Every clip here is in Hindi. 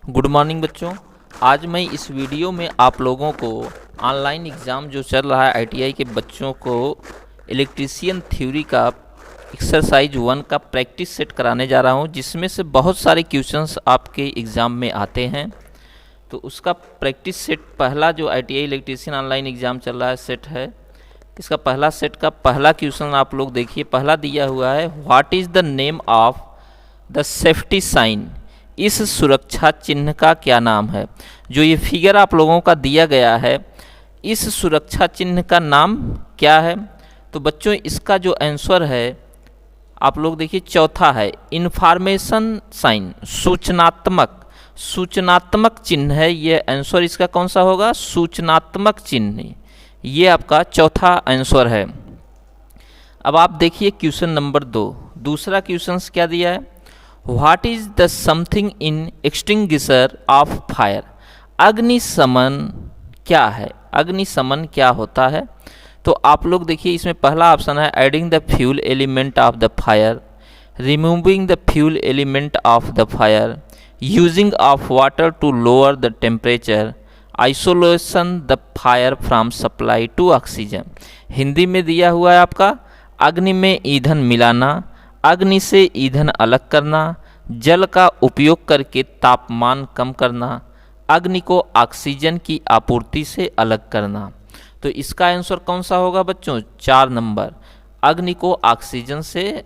गुड मॉर्निंग बच्चों। आज मैं इस वीडियो में आप लोगों को ऑनलाइन एग्ज़ाम जो चल रहा है आईटीआई के बच्चों को इलेक्ट्रीशियन थ्योरी का एक्सरसाइज 1 का प्रैक्टिस सेट कराने जा रहा हूं, जिसमें से बहुत सारे क्वेश्चंस आपके एग्ज़ाम में आते हैं। तो उसका प्रैक्टिस सेट पहला जो आईटीआई इलेक्ट्रीशियन ऑनलाइन एग्ज़ाम चल रहा है सेट है, इसका पहला सेट का पहला क्वेश्चन आप लोग देखिए। पहला दिया हुआ है, what is the name of the safety sign. इस सुरक्षा चिन्ह का क्या नाम है। जो ये फिगर आप लोगों का दिया गया है, इस सुरक्षा चिन्ह का नाम क्या है। तो बच्चों इसका जो आंसर है आप लोग देखिए, चौथा है इंफॉर्मेशन साइन, सूचनात्मक चिन्ह है। ये आंसर इसका कौन सा होगा, सूचनात्मक चिन्ह। ये आपका चौथा आंसर है। अब आप देखिए क्वेश्चन नंबर 2। दूसरा क्वेश्चन क्या दिया है, what is the something in extinguisher of fire. अग्निशमन क्या है, अग्निशमन क्या होता है। तो आप लोग देखिए, इसमें पहला ऑप्शन है adding the fuel element of the fire, removing the fuel element of the fire, using of water to lower the temperature, isolation the fire from supply to oxygen. Hindi में दिया हुआ है आपका, अग्नि में ईंधन मिलाना, अग्नि से ईंधन अलग करना, जल का उपयोग करके तापमान कम करना, अग्नि को ऑक्सीजन की आपूर्ति से अलग करना। तो इसका आंसर कौन सा होगा बच्चों, 4 नंबर, अग्नि को ऑक्सीजन से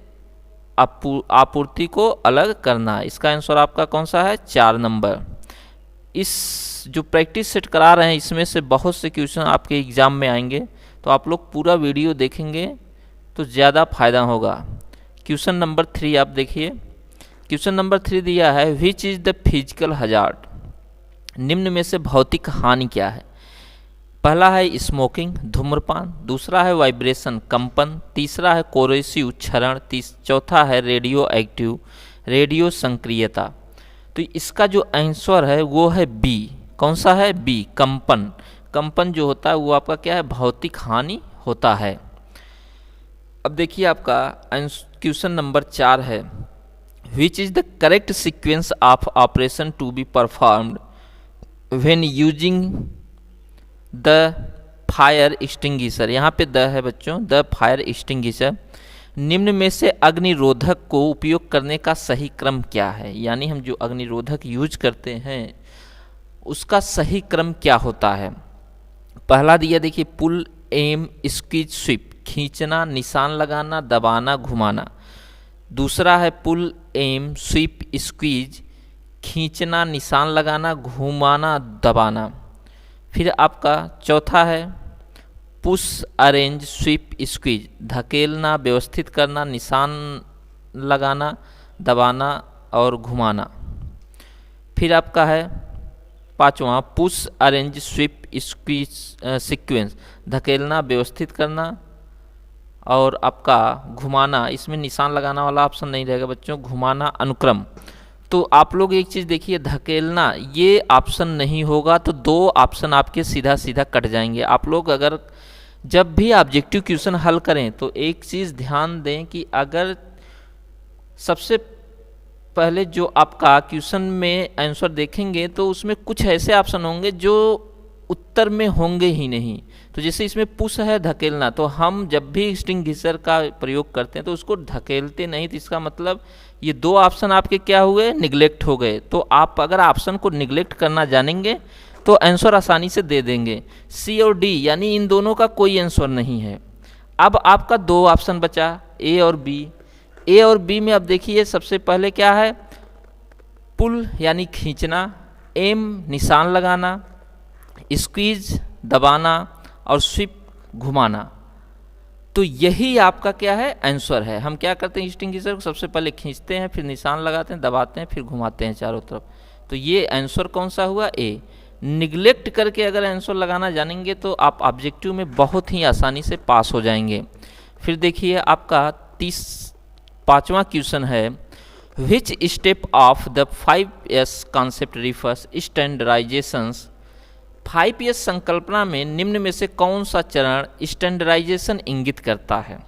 आपूर्ति को अलग करना। इसका आंसर आपका कौन सा है, 4 नंबर। इस जो प्रैक्टिस सेट करा रहे हैं, इसमें से बहुत से क्वेश्चन आपके एग्जाम में आएंगे, तो आप लोग पूरा वीडियो देखेंगे तो ज़्यादा फायदा होगा। क्वेश्चन नंबर 3 आप देखिए। क्वेश्चन नंबर 3 दिया है, which is the physical hazard. निम्न में से भौतिक हानि क्या है। पहला है स्मोकिंग, धूम्रपान, दूसरा है वाइब्रेशन, कंपन, तीसरा है कोरोसिव, क्षरण, चौथा है रेडियो एक्टिव, रेडियो संक्रियता। तो इसका जो आंसर है वो है बी। कौन सा है, बी, कंपन। कंपन जो होता है वो आपका क्या है, भौतिक हानि होता है। अब देखिए आपका क्वेश्चन नंबर 4 है, which is the correct sequence of operation to be performed when using the fire extinguisher. यहाँ पे द है बच्चों, द फायर एक्सटिंग्विशर। निम्न में से अग्निरोधक को उपयोग करने का सही क्रम क्या है। यानी हम जो अग्निरोधक यूज करते हैं उसका सही क्रम क्या होता है। पहला दिया देखिए, पुल, एम, स्क्वीज, स्वीप, खींचना, निशान लगाना, दबाना, घुमाना। दूसरा है पुल, एम, स्वीप, स्क्वीज, खींचना, निशान लगाना, घुमाना, दबाना। फिर आपका चौथा है पुश, अरेंज, स्वीप, स्क्वीज, धकेलना, व्यवस्थित करना, निशान लगाना, दबाना और घुमाना। फिर आपका है पांचवा push, arrange, sweep, squeeze, sequence, धकेलना, व्यवस्थित करना और आपका घुमाना। इसमें निशान लगाना वाला ऑप्शन नहीं रहेगा बच्चों, घुमाना, अनुक्रम। तो आप लोग एक चीज़ देखिए, धकेलना ये ऑप्शन नहीं होगा, तो 2 ऑप्शन आपके सीधा सीधा कट जाएंगे। आप लोग अगर जब भी ऑब्जेक्टिव क्वेश्चन हल करें तो एक चीज़ ध्यान दें कि अगर सबसे पहले जो आपका क्वेश्चन में आंसर देखेंगे तो उसमें कुछ ऐसे ऑप्शन होंगे जो उत्तर में होंगे ही नहीं। तो जैसे इसमें पुश है, धकेलना, तो हम जब भी एक्सटिंग्विशर का प्रयोग करते हैं तो उसको धकेलते नहीं। तो इसका मतलब ये 2 ऑप्शन आपके क्या हुए, निगलेक्ट हो गए। तो आप अगर ऑप्शन को निगलेक्ट करना जानेंगे तो आंसर आसानी से दे देंगे। सी और डी यानी इन दोनों का कोई आंसर नहीं है। अब आपका 2 ऑप्शन बचा, ए और बी। ए और बी में अब देखिए, सबसे पहले क्या है, पुल यानी खींचना, एम निशान लगाना, स्क्वीज दबाना और स्वीप घुमाना। तो यही आपका क्या है, आंसर है। हम क्या करते हैं, एक्सटिंग्विशर को सबसे पहले खींचते हैं, फिर निशान लगाते हैं, दबाते हैं, फिर घुमाते हैं चारों तरफ। तो ये आंसर कौन सा हुआ, ए। निगलेक्ट करके अगर आंसर लगाना जानेंगे तो आप ऑब्जेक्टिव में बहुत ही आसानी से पास हो जाएंगे। फिर देखिए आपका 5वां क्वेश्चन है, which step of the 5S concept refers standardisations. 5S संकल्पना में निम्न में से कौन सा चरण स्टैंडर्डाइजेशन इंगित करता है।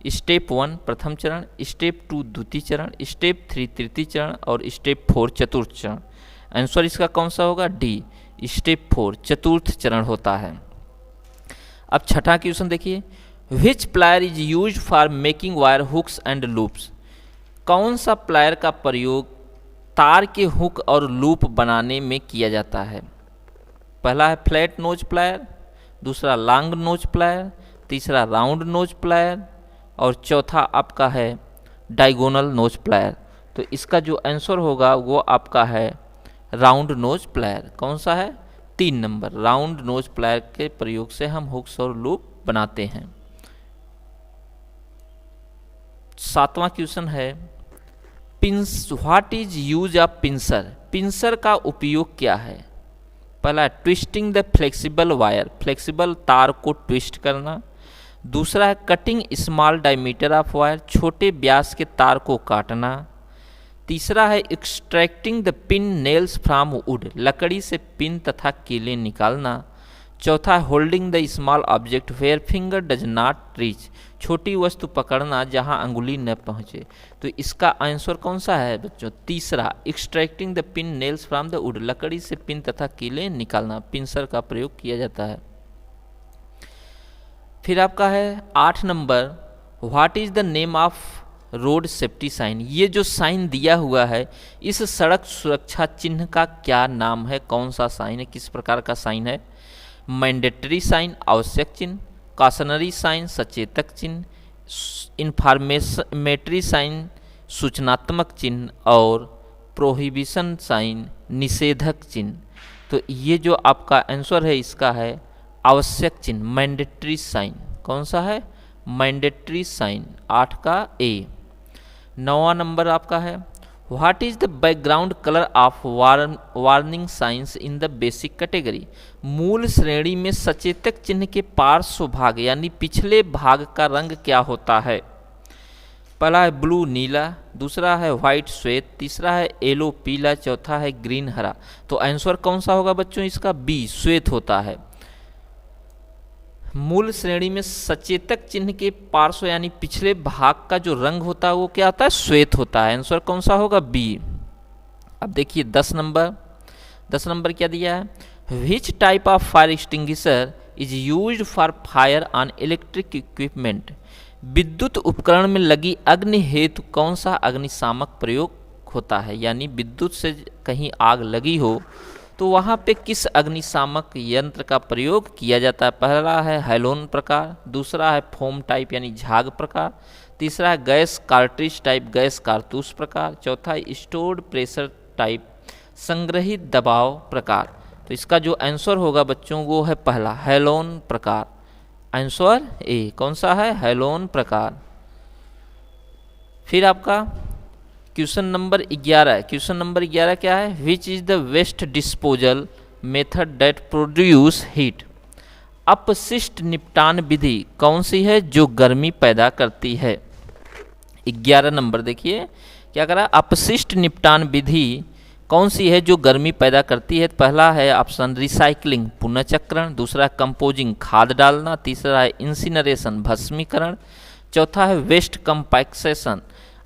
स्टेप 1 प्रथम चरण, स्टेप 2 द्वितीय चरण, स्टेप 3 तृतीय चरण और स्टेप 4 चतुर्थ चरण। आंसर इसका कौन सा होगा? डी, स्टेप 4, चतुर्थ चरण होता है। अब छठा क्वेश्चन देखिए, which plier is use for making wire hooks and loops? कौन सा प्लायर का प्रयोग तार के हुक और लूप बनाने में किया जाता है? पहला है फ्लैट नोज प्लायर, दूसरा लॉन्ग नोज प्लायर, तीसरा राउंड नोज प्लायर और चौथा आपका है डायगोनल नोज प्लायर। तो इसका जो आंसर होगा वो आपका है राउंड नोज प्लायर। कौन सा है? 3 नंबर, राउंड नोज प्लायर के प्रयोग से हम हुक्स और लूप बनाते हैं। 7वां क्वेश्चन है, what is use of pincer? Pincer का उपयोग क्या है? पहला twisting the flexible wire, flexible तार को ट्विस्ट करना। दूसरा है cutting small diameter of wire, छोटे व्यास के तार को काटना। तीसरा है extracting the pin nails from wood, लकड़ी से पिन तथा कीलें निकालना। चौथा है holding the small object where finger does not reach, छोटी वस्तु पकड़ना जहां अंगुली न पहुंचे। तो इसका आंसर कौन सा है बच्चों? तीसरा, extracting the pin nails from the wood, लकड़ी से पिन तथा कीलें निकालना, पिंसर का प्रयोग किया जाता है। फिर आपका है 8 number, what is the name of road safety sign? ये जो साइन दिया हुआ है इस सड़क सुरक्षा चिन्ह का क्या नाम है? कौन सा साइन है? किस प्रकार का साइन है? मैंडेटरी साइन, आवश्यक चिन्ह, कॉशनरी साइन, सचेतक चिन्ह, इन्फॉर्मेटरी साइन, सूचनात्मक चिन्ह और प्रोहिबिशन साइन, निषेधक चिन्ह। तो ये जो आपका आंसर है इसका है आवश्यक चिन्ह, मैंडेटरी साइन। कौन सा है? मैंडेटरी साइन, 8 का ए। 9वां नंबर आपका है, what is the background colour of warning science in the basic category? मूल श्रेणी में सचेतक चिन्ह के पार्श्व भाग यानी पिछले भाग का रंग क्या होता है? पहला है ब्लू नीला, दूसरा है व्हाइट श्वेत, तीसरा है येलो पीला, चौथा है ग्रीन हरा। तो आंसर कौन सा होगा बच्चों? इसका बी, श्वेत होता है। मूल श्रेणी में सचेतक चिन्ह के पार्श्व यानी पिछले भाग का जो रंग होता है वो क्या होता है? श्वेत होता है। आंसर कौन सा होगा? बी। अब देखिए 10 नंबर क्या दिया है? Which type of fire extinguisher is used for fire on electric equipment? विद्युत उपकरण में लगी अग्नि हेतु कौन सा अग्निशामक प्रयोग होता है? यानी विद्युत से कहीं आग लगी हो तो वहाँ पे किस अग्निशामक यंत्र का प्रयोग किया जाता है? पहला है हैलोन प्रकार, दूसरा है फोम टाइप यानी झाग प्रकार, तीसरा है गैस कार्ट्रिज टाइप गैस कारतूस प्रकार, चौथा है स्टोर्ड प्रेशर टाइप संग्रहित दबाव प्रकार। तो इसका जो आंसर होगा बच्चों वो है पहला, हैलोन प्रकार। Answer A. कौन सा है? हैलोन प्रकार। फिर आपका क्वेश्चन नंबर 11। क्वेश्चन नंबर 11 क्या है? Which is the waste disposal method that produce heat? अपशिष्ट निपटान विधि कौन सी है जो गर्मी पैदा करती है? 11 नंबर देखिए क्या करा? अपशिष्ट निपटान विधि कौन सी है जो गर्मी पैदा करती है? पहला है ऑप्शन रिसाइकलिंग पुनःचक्रण, दूसरा कंपोजिंग खाद डालना, तीसरा है इंसिनरेशन भस्मीकरण, चौथा है वेस्ट कंपैक्सेशन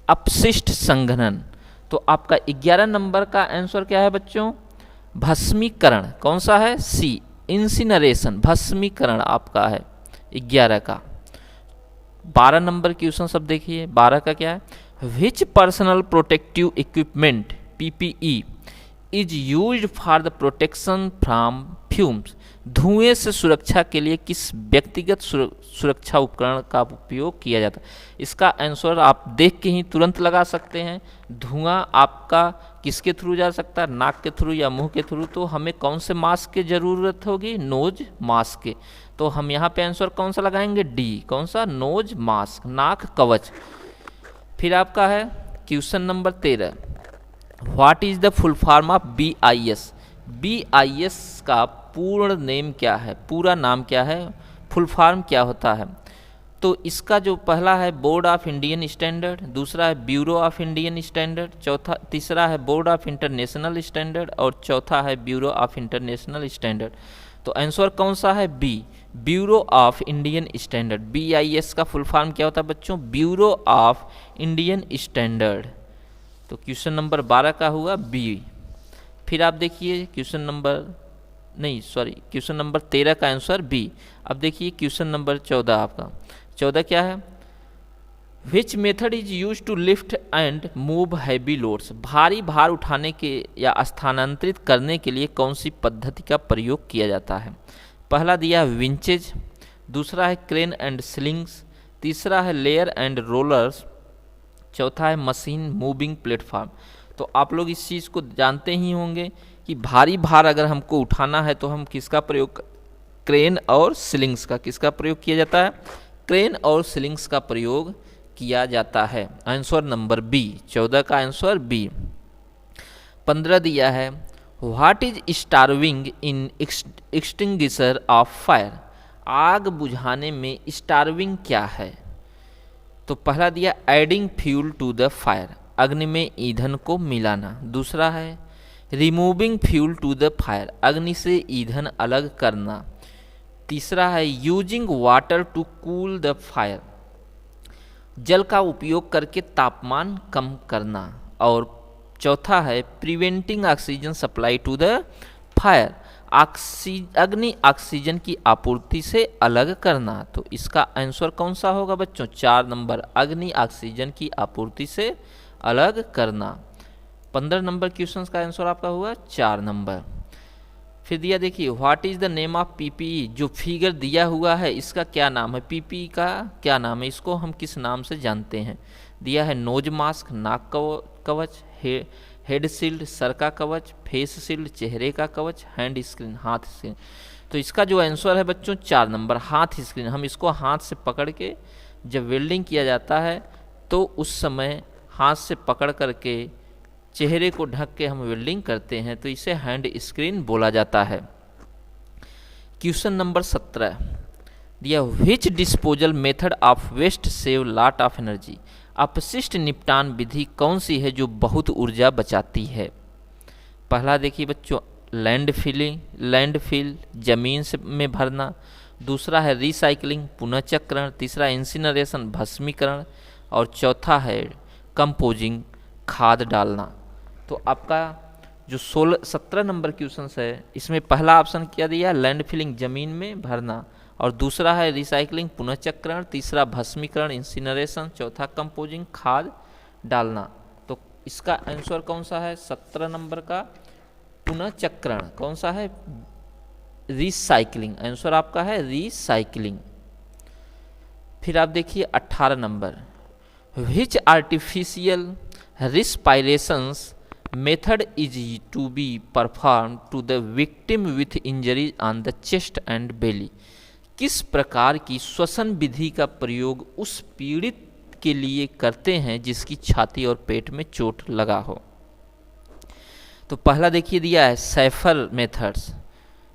अपशिष्ट संघनन। तो आपका 11 नंबर का आंसर क्या है बच्चों? भस्मीकरण। कौन सा है? सी, इंसिनरेशन भस्मीकरण आपका है 11 का। 12 नंबर क्वेश्चन सब देखिए, 12 का क्या है? Which personal protective equipment PPE is used for the protection from fumes? धुएं से सुरक्षा के लिए किस व्यक्तिगत सुरक्षा उपकरण का उपयोग किया जाता है? इसका आंसर आप देख के ही तुरंत लगा सकते हैं। धुआं आपका किसके थ्रू जा सकता है? नाक के थ्रू या मुंह के थ्रू। तो हमें कौन से मास्क की जरूरत होगी? नोज मास्क के। तो हम यहाँ पे आंसर कौन सा लगाएंगे? डी। कौन सा? नोज मास्क, नाक कवच। फिर आपका है question number 13, what is the full form of BIS? BIS का पूर्ण नेम क्या है? पूरा नाम क्या है? फुल फॉर्म क्या होता है? तो इसका जो पहला है बोर्ड ऑफ इंडियन स्टैंडर्ड, दूसरा है ब्यूरो ऑफ इंडियन स्टैंडर्ड, तीसरा है बोर्ड ऑफ इंटरनेशनल स्टैंडर्ड और चौथा है ब्यूरो ऑफ इंटरनेशनल स्टैंडर्ड। तो आंसर कौन सा है? B, bureau of Indian standard. BIS का फुल फॉर्म क्या होता है बच्चों? Bureau of Indian standard. तो क्वेश्चन नंबर 12 का हुआ बी। फिर आप देखिए क्वेश्चन नंबर 13 का आंसर बी। अब देखिए क्वेश्चन नंबर 14 आपका। 14 क्या है? Which method is use to lift and move heavy loads. भारी भार उठाने के या स्थानांतरित करने के लिए कौन सी पद्धति का प्रयोग किया जाता है? पहला दिया है विंचेज, दूसरा है क्रेन एंड स्लिंग्स, तीसरा है लेयर एंड रोलर्स, चौथा है मशीन मूविंग प्लेटफॉर्म। तो आप लोग इस चीज़ को जानते ही होंगे कि भारी भार अगर हमको उठाना है तो हम किसका प्रयोग, क्रेन और स्लिंग्स का, किसका प्रयोग किया जाता है? क्रेन और स्लिंग्स का प्रयोग किया जाता है। आंसर नंबर बी, 14 का आंसर बी। 15 दिया है what is starving in extinguisher of fire. आग बुझाने में स्टार्विंग क्या है? तो पहला दिया adding fuel to the fire, अग्नि में ईंधन को मिलाना। दूसरा है removing fuel to the fire, अग्नि से ईंधन अलग करना। तीसरा है using water to cool the fire, जल का उपयोग करके तापमान कम करना। और चौथा है preventing oxygen supply to the fire, अग्नि ऑक्सीजन की आपूर्ति से अलग करना। तो इसका आंसर कौन सा होगा बच्चों? 4 नंबर, अग्नि ऑक्सीजन की आपूर्ति से अलग करना। 15 नंबर क्वेश्चन का आंसर आपका हुआ 4 नंबर। फिर दिया देखिए what is the name of PPE. जो फिगर दिया हुआ है इसका क्या नाम है? पीपीई का क्या नाम है? इसको हम किस नाम से जानते हैं? दिया है नोज मास्क, नाक कवच, हेड शील्ड, सर का कवच, फेस शील्ड, चेहरे का कवच, हैंड स्क्रीन, हाथ स्क्रीन। तो इसका जो आंसर है बच्चों 4 नंबर, हाथ स्क्रीन। हम इसको हाथ से पकड़ के जब वेल्डिंग किया जाता है तो उस समय हाथ से पकड़ करके चेहरे को ढक के हम वेल्डिंग करते हैं, तो इसे हैंड स्क्रीन बोला जाता है। क्वेश्चन नंबर 17 दिया which disposal method of waste save lot of energy. अपशिष्ट निपटान विधि कौन सी है जो बहुत ऊर्जा बचाती है? पहला देखिए बच्चों लैंडफिल, जमीन से में भरना। दूसरा है रिसाइकलिंग, पुनःचक्रण। तीसरा इंसिनरेशन, भस्मीकरण। और चौथा है कंपोजिंग, खाद डालना। तो आपका जो 17 नंबर क्वेश्चन है इसमें पहला ऑप्शन क्या दिया? लैंडफिलिंग, जमीन में भरना। और दूसरा है रिसाइकलिंग, पुनःचक्रण। तीसरा भस्मीकरण, इंसिनरेशन। चौथा कंपोजिंग, खाद डालना। तो इसका आंसर कौन सा है? 17 नंबर का पुनःचक्रण। कौन सा है? रिसाइकलिंग। आंसर आपका है रिसाइकलिंग। फिर आप देखिए 18 number which artificial respirations method is to be perform to the victim with injury on the chest and belly. किस प्रकार की श्वसन विधि का प्रयोग उस पीड़ित के लिए करते हैं जिसकी छाती और पेट में चोट लगा हो? तो पहला देखिए दिया है सैफर मेथड्स।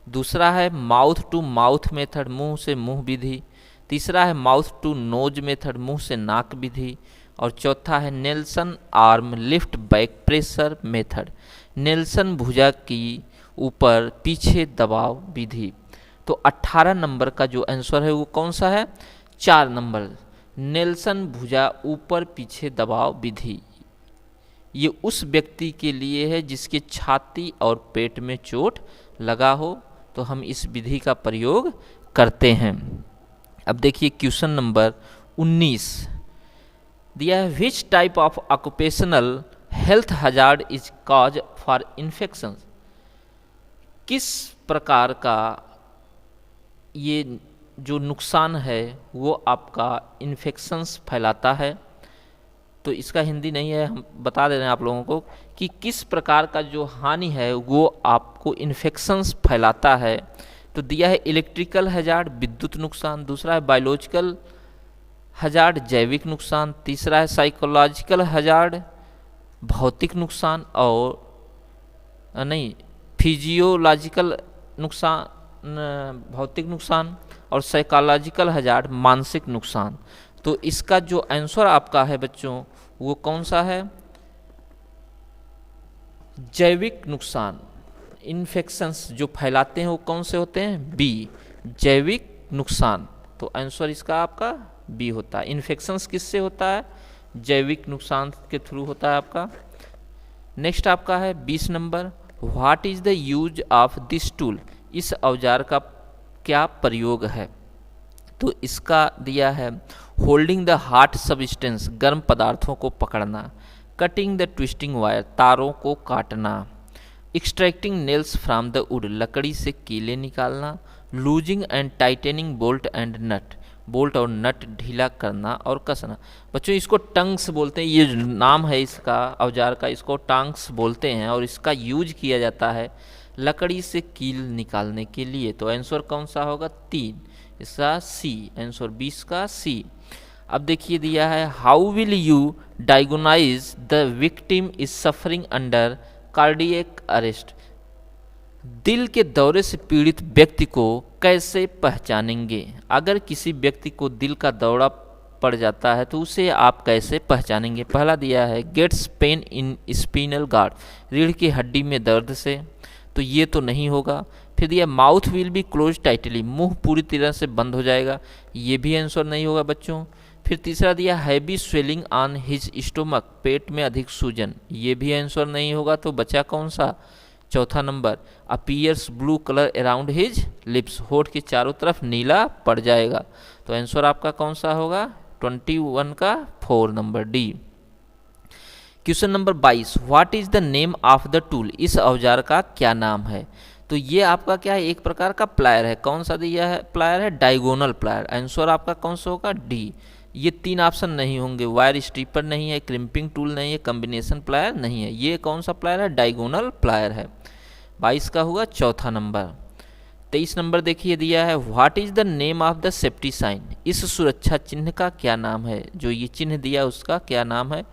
दूसरा है माउथ टू माउथ मेथड, मुंह से मुंह विधि। तीसरा है माउथ टू नोज मेथड, मुंह से नाक विधि। और चौथा है Nelson arm lift back pressure method, Nelson भुजा की ऊपर पीछे दबाव विधि। तो 18 नंबर का जो आंसर है वो कौन सा है? 4 नंबर, नेल्सन भुजा ऊपर पीछे दबाव विधि। ये उस व्यक्ति के लिए है जिसके छाती और पेट में चोट लगा हो, तो हम इस विधि का प्रयोग करते हैं। अब देखिए क्वेश्चन नंबर 19 दिया है which type of occupational health hazard is cause for infection. किस प्रकार का ये जो नुकसान है वो आपका इन्फेक्शंस फैलाता है? तो इसका हिंदी नहीं है, हम बता दे रहे हैं आप लोगों को कि किस प्रकार का जो हानि है वो आपको इन्फेक्शंस फैलाता है। तो दिया है इलेक्ट्रिकल हजार्ड, विद्युत नुकसान। दूसरा है बायोलॉजिकल हजार्ड, जैविक नुकसान। तीसरा है साइकोलॉजिकल हजार्ड, भौतिक नुकसान। और फिजियोलॉजिकल नुकसान, भौतिक नुकसान। और साइकोलॉजिकल हजार्ड, मानसिक नुकसान। तो इसका जो आंसर आपका है बच्चों वो कौन सा है? जैविक नुकसान। इन्फेक्शंस जो फैलाते हैं वो कौन से होते हैं? बी, जैविक नुकसान। तो आंसर इसका आपका बी होता है। इन्फेक्शंस किससे होता है? जैविक नुकसान के थ्रू होता है आपका। नेक्स्ट आपका है 20 number what is the use of this tool, इस औजार का क्या प्रयोग है। तो इसका दिया है होल्डिंग द हार्ड सब्सटेंस, गर्म पदार्थों को पकड़ना, कटिंग द ट्विस्टिंग वायर, तारों को काटना, extracting nails from the wood, लकड़ी से कीले निकालना, loosing and tightening bolt and nut, bolt और नट ढीला करना और कसना। बच्चों इसको टंग्स बोलते हैं, ये जो नाम है इसका औजार का, इसको टंग्स बोलते हैं और इसका यूज किया जाता है लकड़ी से कील निकालने के लिए। तो आंसर कौन सा होगा, 3, इसका सी, आंसर 20 का सी। अब देखिए दिया है how will you diagnose the victim is suffering under cardiac arrest, दिल के दौरे से पीड़ित व्यक्ति को कैसे पहचानेंगे। अगर किसी व्यक्ति को दिल का दौरा पड़ जाता है तो उसे आप कैसे पहचानेंगे। पहला दिया है gets pain in spinal guard, रीढ़ की हड्डी में दर्द से, तो ये तो नहीं होगा। फिर दिया mouth will be close tightly, मुंह पूरी तरह से बंद हो जाएगा, ये भी आंसर नहीं होगा बच्चों। फिर तीसरा दिया heavy swelling on his stomach, पेट में अधिक सूजन, ये भी आंसर नहीं होगा। तो बचा कौन सा, चौथा number appears blue colour around his lips, होठ के चारों तरफ नीला पड़ जाएगा। तो आंसर आपका कौन सा होगा, 21 का 4 number D. Question number 22, what is the name of the tool, इस औजार का क्या नाम है। तो ये आपका क्या है, एक प्रकार का प्लायर है, कौन सा दिया है, प्लायर है डायगोनल प्लायर, आंसर आपका कौन सा होगा, डी। ये 3 ऑप्शन नहीं होंगे, वायर स्ट्रिपर नहीं है, क्रिम्पिंग टूल नहीं है, कॉम्बिनेशन प्लायर नहीं है, ये कौन सा प्लायर है, डायगोनल प्लायर है। 22 का हुआ चौथा नंबर। 23 नंबर देखिए दिया है what is the name of the safety sign, इस सुरक्षा चिन्ह का क्या नाम है, जो ये चिन्ह दिया उसका क्या नाम है।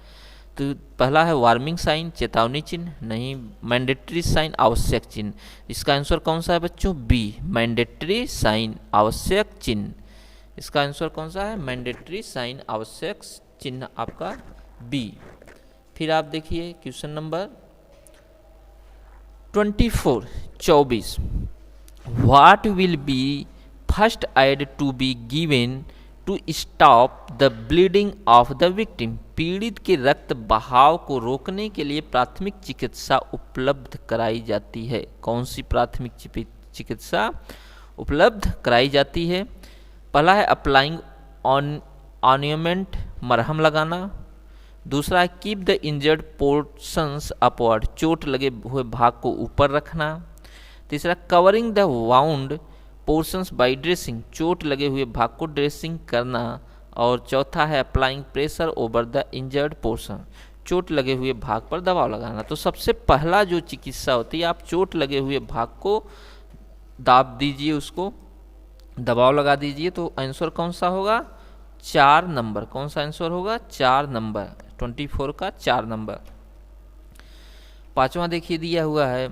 तो पहला है वार्मिंग साइन, चेतावनी चिन्ह नहीं, मैंडेटरी साइन, आवश्यक चिन्ह, इसका आंसर कौन सा है बच्चों, बी, मैंडेटरी साइन, आवश्यक चिन्ह, इसका आंसर कौन सा है, मैंडेटरी साइन, आवश्यक चिन्ह आपका बी। फिर आप देखिए question number 24, what will be first aid to be given to stop the bleeding of the victim, पीड़ित के रक्त बहाव को रोकने के लिए प्राथमिक चिकित्सा उपलब्ध कराई जाती है। कौन सी प्राथमिक चिकित्सा उपलब्ध कराई जाती है। पहला है अप्लाइंग ऑनियमेंट, मरहम लगाना। दूसरा है keep the injured portions upward, चोट लगे हुए भाग को ऊपर रखना। तीसरा covering the wound portions by dressing, चोट लगे हुए भाग को ड्रेसिंग करना। और चौथा है applying pressure over the injured portion, चोट लगे हुए भाग पर दबाव लगाना। तो सबसे पहला जो चिकित्सा होती है, आप चोट लगे हुए भाग को दाब दीजिए, उसको दबाव लगा दीजिए। तो आंसर कौन सा होगा, 4 नंबर, कौन सा आंसर होगा, 4 नंबर, 24 का 4 नंबर। पांचवा देखिए दिया हुआ है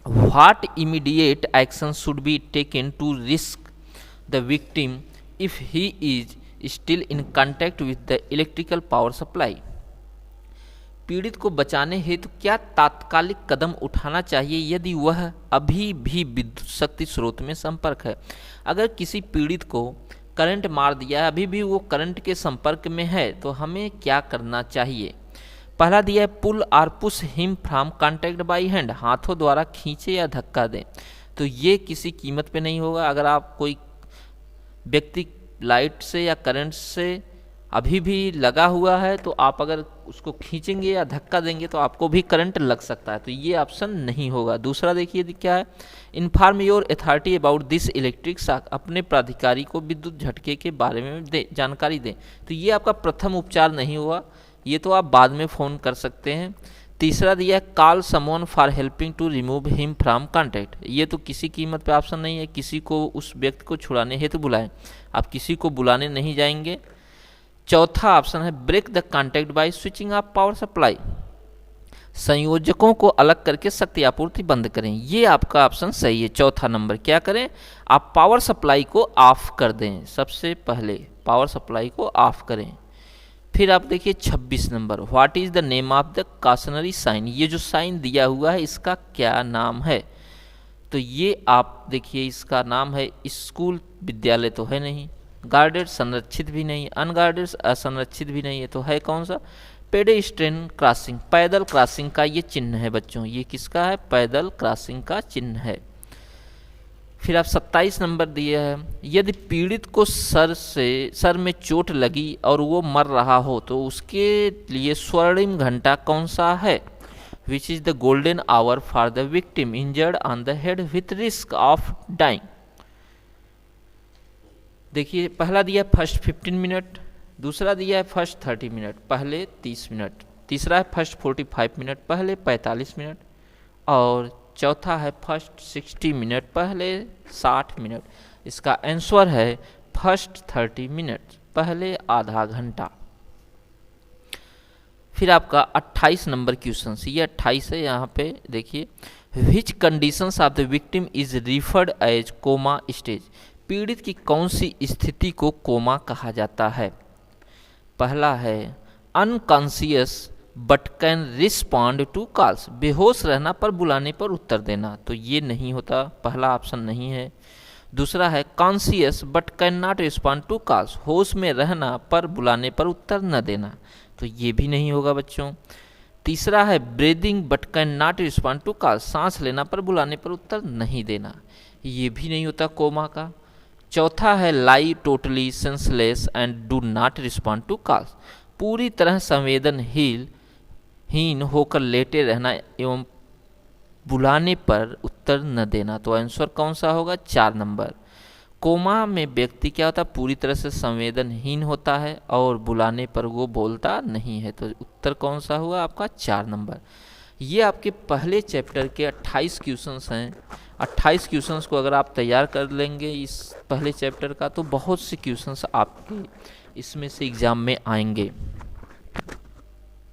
what immediate action should be taken to risk the victim if he is still in contact with the electrical power supply, पीड़ित को बचाने हेतु क्या तात्कालिक कदम उठाना चाहिए यदि वह अभी भी विद्युत शक्ति स्रोत में संपर्क है। अगर किसी पीड़ित को करंट मार दिया है, अभी भी वो करंट के संपर्क में है, तो हमें क्या करना चाहिए। पहला दिया है पुल और push him from contact by hand, हाथों द्वारा खींचे या धक्का दें। तो ये किसी कीमत पे नहीं होगा। अगर आप कोई व्यक्ति लाइट से या करंट से अभी भी लगा हुआ है, तो आप अगर उसको खींचेंगे या धक्का देंगे तो आपको भी करंट लग सकता है, तो ये ऑप्शन नहीं होगा। दूसरा देखिए क्या है, inform your authority about this electric shock, अपने प्राधिकारी को विद्युत झटके के बारे में जानकारी दें। तो ये आपका प्रथम उपचार नहीं हुआ, ये तो आप बाद में फ़ोन कर सकते हैं। तीसरा दिया है call someone for helping to remove him from contact, ये तो किसी कीमत पे ऑप्शन नहीं है, किसी को उस व्यक्ति को छुड़ाने हेतु बुलाएं, आप किसी को बुलाने नहीं जाएंगे। चौथा ऑप्शन है break the contact by switching off power supply, संयोजकों को अलग करके शक्ति आपूर्ति बंद करें, ये आपका ऑप्शन सही है। चौथा नंबर क्या करें, आप पावर सप्लाई को ऑफ कर दें, सबसे पहले पावर सप्लाई को ऑफ करें। फिर आप देखिए 26 number, what is the name of the cautionary sign, ये जो साइन दिया हुआ है इसका क्या नाम है। तो ये आप देखिए इसका नाम है स्कूल, विद्यालय तो है नहीं, गार्डेड संरक्षित भी नहीं, अनगार्डेड असंरक्षित भी नहीं है, तो है कौन सा, पेडेस्ट्रियन क्रॉसिंग, पैदल क्रॉसिंग का ये चिन्ह है बच्चों, ये किसका है, पैदल क्रॉसिंग का चिन्ह है। फिर आप 27 नंबर दिया है, यदि पीड़ित को सर में चोट लगी और वो मर रहा हो तो उसके लिए स्वर्णिम घंटा कौन सा है, which is the golden hour for the victim injured on the head with risk of dying. देखिए पहला दिया है फर्स्ट 15 मिनट, दूसरा दिया है फर्स्ट 30 मिनट पहले 30 मिनट, तीसरा है फर्स्ट 45 मिनट पहले 45 मिनट, और चौथा है फर्स्ट 60 मिनट पहले 60 मिनट। इसका आंसर है फर्स्ट 30 मिनट पहले आधा घंटा। फिर आपका 28 नंबर क्वेश्चन, ये 28 है, यहाँ पे देखिए, which conditions of the victim is referred as coma stage, पीड़ित की कौन सी स्थिति को कोमा कहा जाता है। पहला है unconscious but can respond to calls, बेहोश रहना पर बुलाने पर उत्तर देना, तो ये नहीं होता, पहला ऑप्शन नहीं है। दूसरा है conscious but can not respond to calls, होश में रहना पर बुलाने पर उत्तर न देना, तो ये भी नहीं होगा बच्चों। तीसरा है breathing but can not respond to calls, सांस लेना पर बुलाने पर उत्तर नहीं देना, ये भी नहीं होता कोमा का। चौथा है lie totally senseless and do not respond to calls, पूरी तरह संवेदनहीन होकर लेटे रहना एवं बुलाने पर उत्तर न देना, तो आंसर कौन सा होगा, 4 नंबर। कोमा में व्यक्ति क्या होता है, पूरी तरह से संवेदनहीन होता है और बुलाने पर वो बोलता नहीं है, तो उत्तर कौन सा हुआ आपका 4 नंबर। ये आपके पहले चैप्टर के 28 क्वेश्चंस हैं। 28 क्वेश्चंस को अगर आप तैयार कर लेंगे इस पहले चैप्टर का, तो बहुत से क्वेश्चंस आपके इसमें से एग्ज़ाम में आएंगे।